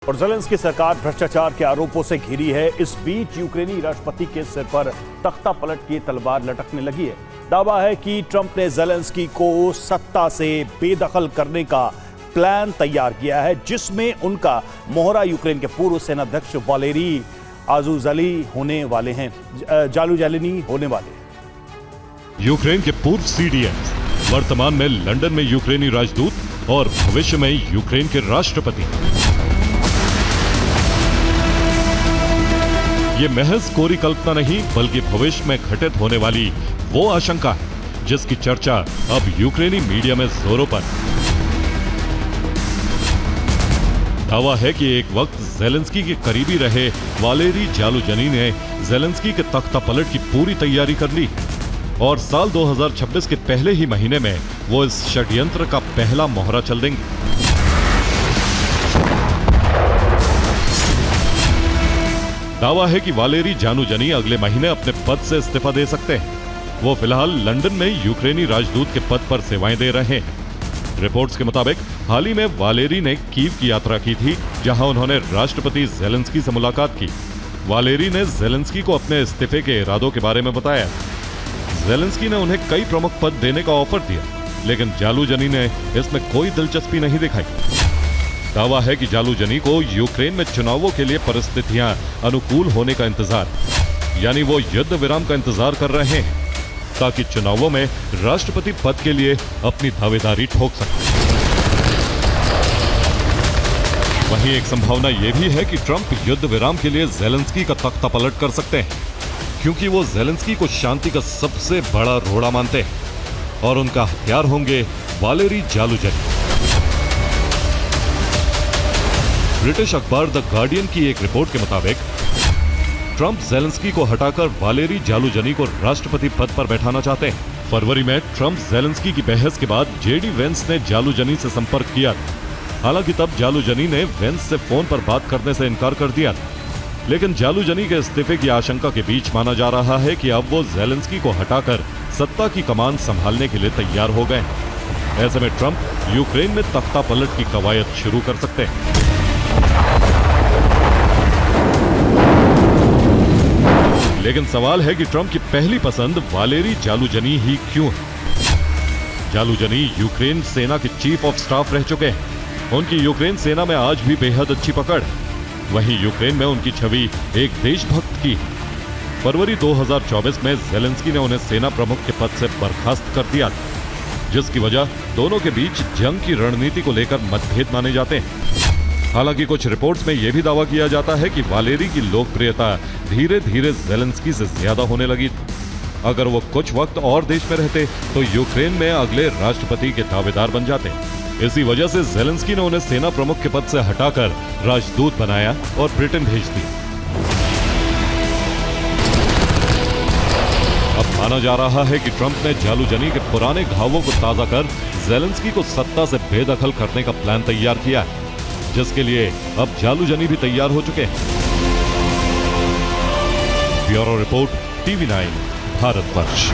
और ज़ेलेंस्की सरकार भ्रष्टाचार के आरोपों से घिरी है। इस बीच यूक्रेनी राष्ट्रपति के सिर पर तख्ता पलट की तलवार लटकने लगी है। दावा है कि ट्रंप ने ज़ेलेंस्की को सत्ता से बेदखल करने का प्लान तैयार किया है, जिसमें उनका मोहरा यूक्रेन के पूर्व सेनाध्यक्ष वालेरी जालुजनी होने वाले हैं। यूक्रेन के पूर्व सीडीएस, वर्तमान में लंदन में यूक्रेनी राजदूत और भविष्य में यूक्रेन के राष्ट्रपति। ये महज कोरी कल्पना नहीं, बल्कि भविष्य में घटित होने वाली वो आशंका है जिसकी चर्चा अब यूक्रेनी मीडिया में जोरों पर। दावा है कि एक वक्त ज़ेलेंस्की के करीबी रहे वालेरी जालुजनी ने ज़ेलेंस्की के तख्ता पलट की पूरी तैयारी कर ली और साल 2026 के पहले ही महीने में वो इस षड्यंत्र का पहला मोहरा चल देंगे। दावा है कि वालेरी जालुजनी अगले महीने अपने पद से इस्तीफा दे सकते हैं। वो फिलहाल लंदन में यूक्रेनी राजदूत के पद पर सेवाएं दे रहे हैं। रिपोर्ट्स के मुताबिक हाल ही में वालेरी ने कीव की यात्रा की थी, जहां उन्होंने राष्ट्रपति ज़ेलेंस्की से मुलाकात की। वालेरी ने ज़ेलेंस्की को अपने इस्तीफे के इरादों के बारे में बताया। ज़ेलेंस्की ने उन्हें कई प्रमुख पद देने का ऑफर दिया, लेकिन जालुजनी ने इसमें कोई दिलचस्पी नहीं दिखाई। दावा है कि जालुजनी को यूक्रेन में चुनावों के लिए परिस्थितियां अनुकूल होने का इंतजार, यानी वो युद्ध विराम का इंतजार कर रहे हैं ताकि चुनावों में राष्ट्रपति पद के लिए अपनी दावेदारी ठोक सकें। वहीं एक संभावना यह भी है कि ट्रंप युद्ध विराम के लिए ज़ेलेंस्की का तख्ता पलट कर सकते हैं, क्योंकि वो ज़ेलेंस्की को शांति का सबसे बड़ा रोड़ा मानते हैं और उनका हथियार होंगे वालेरी जालुजनी। ब्रिटिश अखबार द गार्डियन की एक रिपोर्ट के मुताबिक ट्रंप ज़ेलेंस्की को हटाकर वालेरी जालुजनी को राष्ट्रपति पद पर बैठाना चाहते हैं। फरवरी में ट्रंप ज़ेलेंस्की की बहस के बाद जेडी वेंस ने जालुजनी से संपर्क किया। हालांकि तब जालुजनी ने वेंस से फोन पर बात करने से इनकार कर दिया, लेकिन जालुजनी के इस्तीफे की आशंका के बीच माना जा रहा है कि अब वो ज़ेलेंस्की को हटाकर सत्ता की कमान संभालने के लिए तैयार हो गए। ऐसे में ट्रंप यूक्रेन में तख्ता पलट की कवायद शुरू कर सकते हैं। लेकिन सवाल है कि ट्रंप की पहली पसंद वालेरी जालुजनी ही क्यों है? जालुजनी यूक्रेन सेना के चीफ ऑफ स्टाफ रह चुके हैं। उनकी यूक्रेन सेना में आज भी बेहद अच्छी पकड़ है। वहीं यूक्रेन में उनकी छवि एक देशभक्त की। फरवरी 2024 में ज़ेलेंस्की ने उन्हें सेना प्रमुख के पद से बर्खास्त कर दिया, जिसकी वजह दोनों के बीच जंग की रणनीति को लेकर मतभेद माने जाते हैं। हालांकि कुछ रिपोर्ट्स में यह भी दावा किया जाता है कि वालेरी की लोकप्रियता धीरे धीरे ज़ेलेंस्की से ज्यादा होने लगी। अगर वो कुछ वक्त और देश में रहते तो यूक्रेन में अगले राष्ट्रपति के दावेदार बन जाते। इसी वजह से ज़ेलेंस्की ने उन्हें सेना प्रमुख के पद से हटाकर राजदूत बनाया और ब्रिटेन भेज दिया। अब माना जा रहा है कि ट्रंप ने जालुजनी के पुराने घावों को ताजा कर ज़ेलेंस्की को सत्ता से बेदखल करने का प्लान तैयार किया है, जिसके लिए अब जालुजनी भी तैयार हो चुके हैं। Bureau report, TV9 Bharatvarsh.